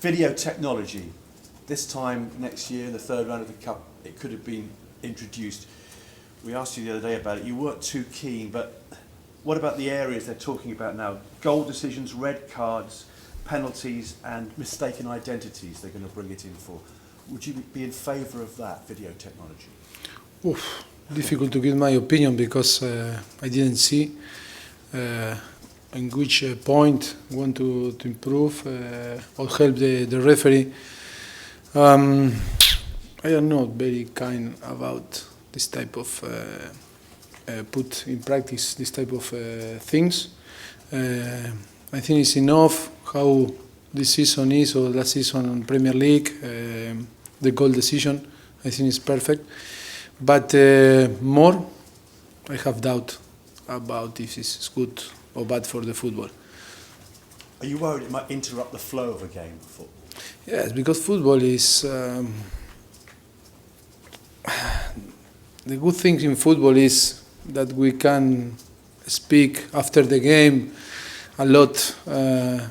Video technology. This time next year, in the third round of the Cup, it could have been introduced. We asked you the other day about it. You weren't too keen, but what about the areas they're talking about now? Goal decisions, red cards, penalties, and mistaken identities they're going to bring it in for. Would you be in favour of that, video technology? Oof, difficult to give my opinion because I didn't see in which point want to improve or help the referee. I am not very kind about this type of put in practice this type of things. I think it's enough how this season is or last season in Premier League. The goal decision, I think, is perfect. But more, I have doubt about if it's good or bad for the football. Are you worried it might interrupt the flow of a game of football? Yes, because football is the good thing in football is that we can speak after the game a lot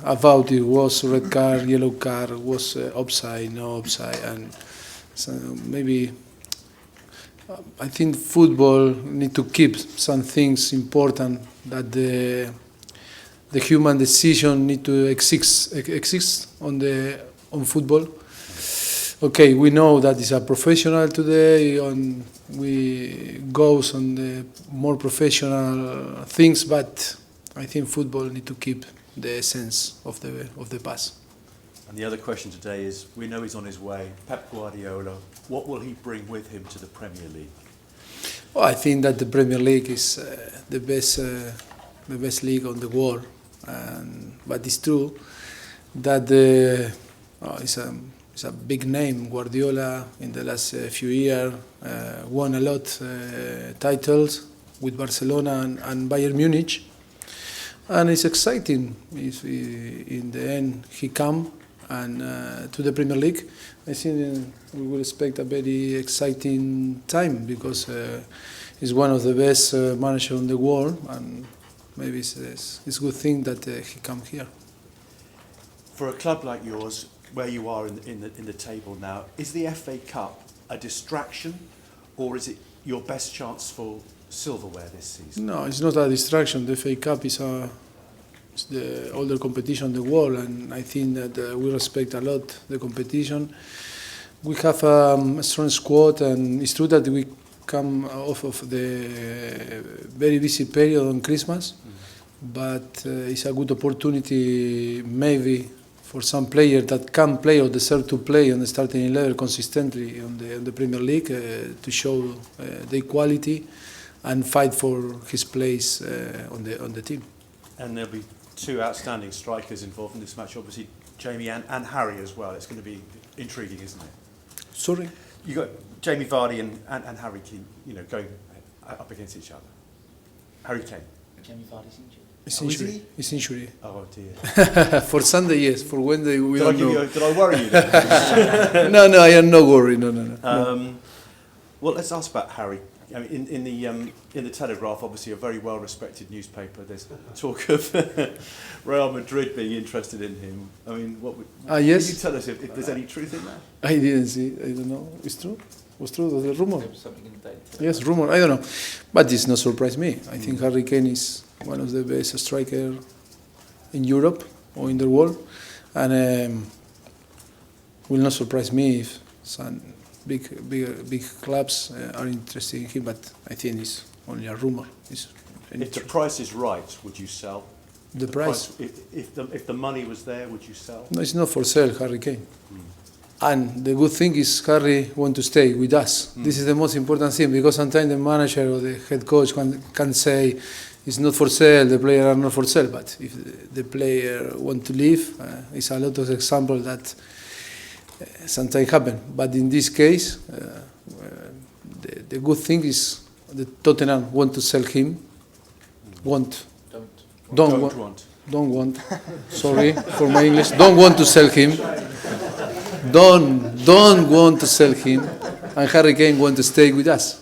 about it was red card, yellow card, was offside, no offside, and so maybe I think football need to keep some things important that the human decision need to exist on football. Okay, we know that it's a professional today, and we goes on the more professional things, but I think football need to keep the essence of the past. And the other question today is, we know he's on his way, Pep Guardiola, what will he bring with him to the Premier League? Well, I think that the Premier League is the best league on the world, but it's true that it's a big name. Guardiola in the last few years won a lot titles with Barcelona and Bayern Munich, and it's exciting. If in the end he come and to the Premier League, I think we will expect a very exciting time because he's one of the best managers in the world, and maybe it's a good thing that he come here. For a club like yours, where you are in the table now, is the FA Cup a distraction, or is it your best chance for silverware this season? No, it's not a distraction. The FA Cup is the older competition in the world, and I think that we respect a lot the competition. We have a strong squad, and it's true that we come off of the very busy period on Christmas, but it's a good opportunity maybe for some players that can play or deserve to play on the starting level consistently on the Premier League to show their quality and fight for his place on the team. And there'll be two outstanding strikers involved in this match, obviously Jamie and Harry as well. It's going to be intriguing, isn't it? Sorry? You got Jamie Vardy and Harry Kane, going up against each other. Harry Kane. Jamie Vardy's injured. It's injury. Oh dear. For Sunday, yes. For Wednesday, we don't know. Did I worry you then? No, I am not worried. No. Well, let's ask about Harry. I mean, in the Telegraph, obviously a very well-respected newspaper, there's talk of Real Madrid being interested in him. I mean, yes. Can you tell us if there's any truth in that? I didn't see. I don't know. It's true. Was true the rumor? There was something in the date. Yes, rumor. I don't know, but it's not surprise me. I think Harry Kane is one of the best strikers in Europe or in the world, and will not surprise me if some big clubs are interested in him. But I think it's only a rumor. If the price is right, would you sell? The price? If the money was there, would you sell? No, it's not for sale, Harry Kane. And the good thing is Harry want to stay with us. This is the most important thing, because sometimes the manager or the head coach can say it's not for sale, the player are not for sale. But if the player want to leave, it's a lot of examples that sometimes happen. But in this case, the good thing is the Tottenham want to sell him. Don't want. Sorry for my English. Don't want to sell him. Don't want to sell him. And Harry Kane want to stay with us.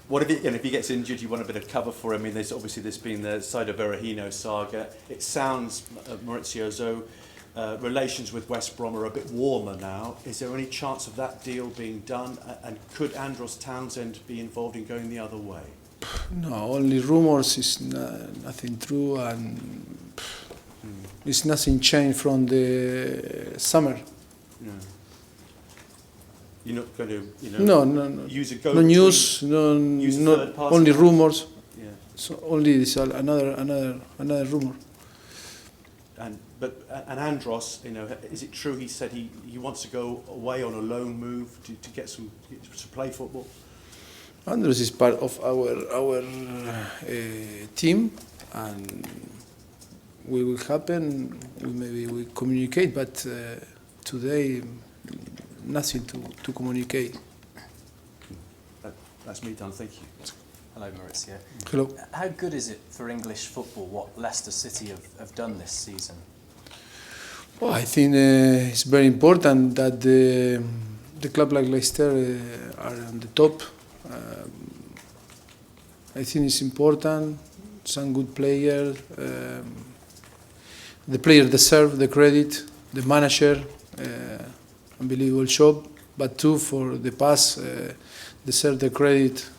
What if he gets injured? You want a bit of cover for him. I mean, there's been the Saido Berahino saga. It sounds, Mauricio, as though relations with West Brom are a bit warmer now. Is there any chance of that deal being done? And could Andros Townsend be involved in going the other way? No, only rumors is nothing true, and it's nothing changed from the summer. No. You're not going to, No. use a go. No news, no, use a not third-party only house? rumors. Yeah. So only this another rumor. And Andros, is it true he said he wants to go away on a loan move to get to play football? Andros is part of our team, and we will happen. Maybe we communicate, but today nothing to communicate. That's me done. Thank you. Hello, Mauricio. Hello. How good is it for English football what Leicester City have done this season? Well, I think it's very important that the club like Leicester are on the top. I think it's important. Some good players. The players deserve the credit. The manager, unbelievable job. But too, for the pass, deserve the credit.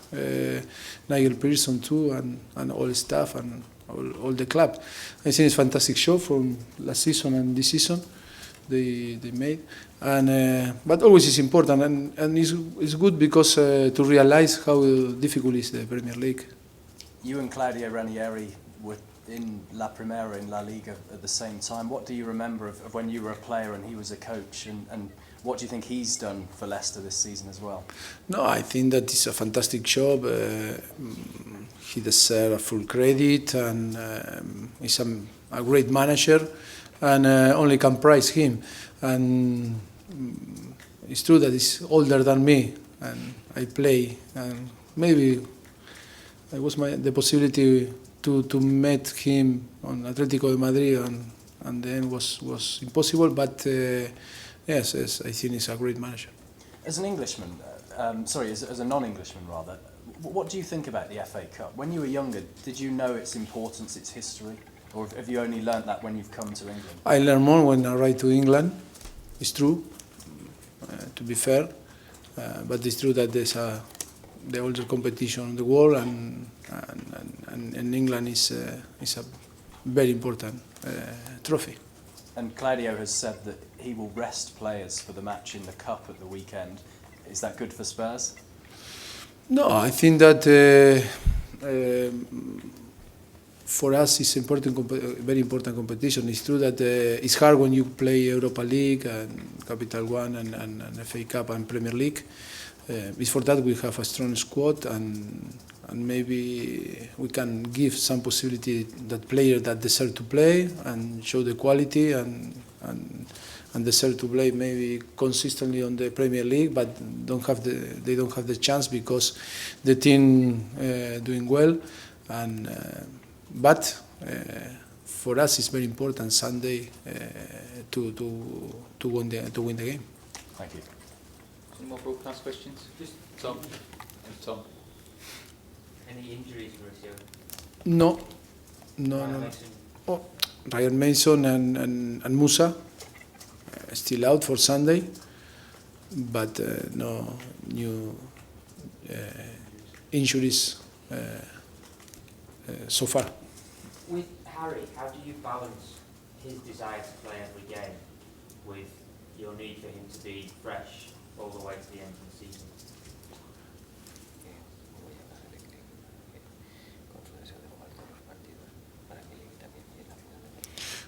Nigel Pearson too, and all the staff and all the club. I think it's a fantastic show from last season and this season they made. And but always it's important, and it's good because to realize how difficult is the Premier League. You and Claudio Ranieri were in La Primera, in La Liga at the same time. What do you remember of when you were a player and he was a coach, and what do you think he's done for Leicester this season as well? No, I think that it's a fantastic job. He deserves full credit, and he's a great manager, and only can praise him. And it's true that he's older than me, and I play, and maybe it was the possibility to meet him on Atlético de Madrid, and then was impossible, but yes, I think he's a great manager. As an Englishman, as a non-Englishman rather, what do you think about the FA Cup? When you were younger, did you know its importance, its history, or have you only learnt that when you've come to England? I learned more when I arrived to England. It's true, to be fair, but it's true that there's the older competition in the world, and England is a very important trophy. And Claudio has said that he will rest players for the match in the Cup at the weekend. Is that good for Spurs? No, I think that for us it's very important competition. It's true that it's hard when you play Europa League and Capital One and FA Cup and Premier League. It's for that we have a strong squad, and maybe we can give some possibility that players that deserve to play and show the quality and deserve to play maybe consistently on the Premier League, but they don't have the chance because the team doing well. And but for us it's very important Sunday to win the game. Thank you. Any more broadcast questions? Just Tom. Tom. Any injuries, Mauricio? No. Mason? Oh, Ryan Mason and Musa still out for Sunday, but no new injuries so far. With Harry, how do you balance his desire to play every game with your need for him to be fresh all the way to the end of the season?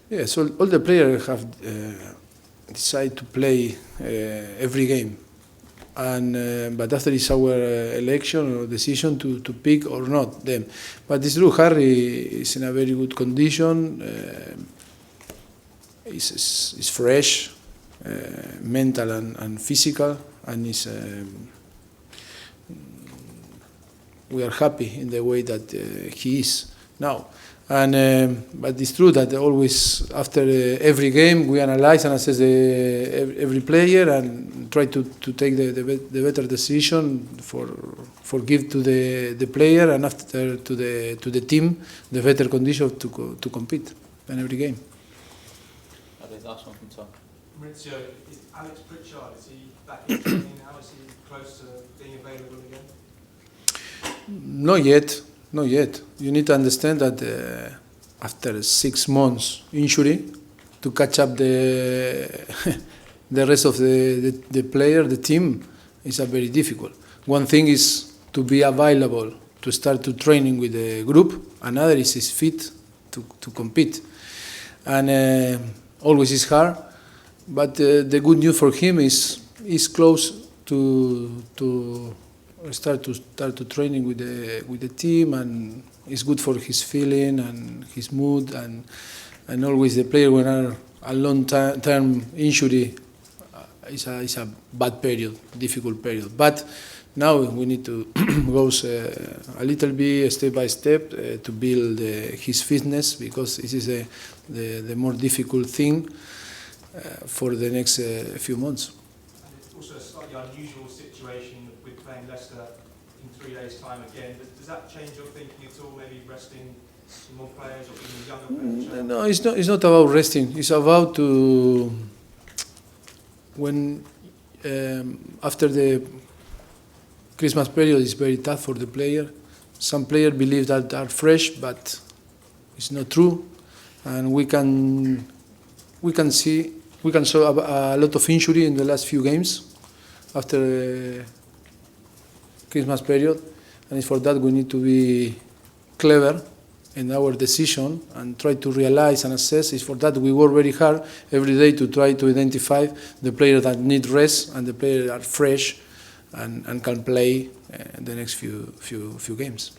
Yeah, so all the players have decided to play every game, and but after it's our election or decision to pick or not them. But it's true, Harry is in a very good condition. He's fresh, mental and physical, and we are happy in the way that he is now. And but it's true that always after every game we analyze and assess every player and try to take the better decision for give to the player and after to the team the better condition to compete in every game. The last one from Tom. Maurizio, is Alex Pritchard, is he back in training now? Is he close to being available again? Not yet, not yet. You need to understand that after 6 months injury, to catch up the the rest of the player, the team, is a very difficult. One thing is to be available to start to training with the group. Another is his fit to compete, and always is hard. But the good news for him is close to start to training with the team, and it's good for his feeling and his mood, and always the player when are a long term injury is a bad period, difficult period. But now we need to go a little bit step by step to build his fitness, because this is the more difficult thing for the next few months. And it's also a slightly unusual situation with playing Leicester in 3 days' time again. Does that change your thinking at all, maybe resting some more players or even younger players? No, it's not about resting. It's about when after the Christmas period is very tough for the player. Some players believe that are fresh, but it's not true, and we can saw a lot of injury in the last few games after the Christmas period, and for that we need to be clever in our decision and try to realize and assess. It's for that we work very hard every day to try to identify the players that need rest and the players that are fresh and can play the next few games.